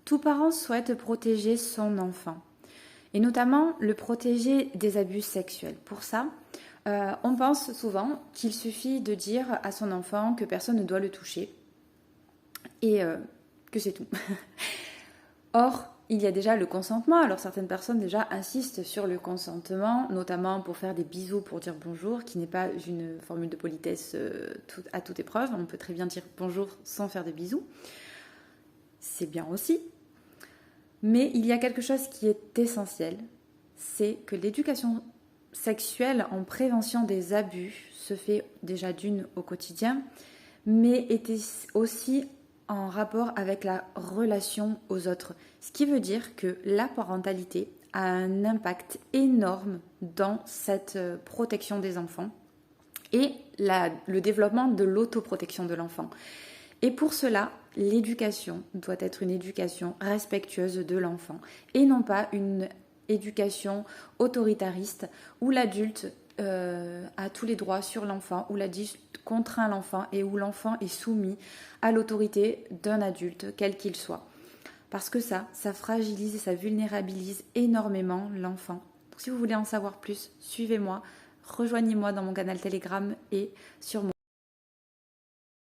Tout parent souhaite protéger son enfant et notamment le protéger des abus sexuels. Pour ça, on pense souvent qu'il suffit de dire à son enfant que personne ne doit le toucher et que c'est tout. Or, il y a déjà le consentement. Alors certaines personnes déjà insistent sur le consentement, notamment pour faire des bisous pour dire bonjour, qui n'est pas une formule de politesse à toute épreuve. On peut très bien dire bonjour sans faire des bisous. C'est bien aussi. Mais il y a quelque chose qui est essentiel, c'est que l'éducation sexuelle en prévention des abus se fait déjà d'une au quotidien, mais était aussi en rapport avec la relation aux autres. Ce qui veut dire que la parentalité a un impact énorme dans cette protection des enfants et le développement de l'autoprotection de l'enfant. Et pour cela, l'éducation doit être une éducation respectueuse de l'enfant et non pas une éducation autoritariste où l'adulte a tous les droits sur l'enfant, où l'adulte contraint l'enfant et où l'enfant est soumis à l'autorité d'un adulte, quel qu'il soit. Parce que ça fragilise et ça vulnérabilise énormément l'enfant. Donc si vous voulez en savoir plus, suivez-moi, rejoignez-moi dans mon canal Telegram et sur mon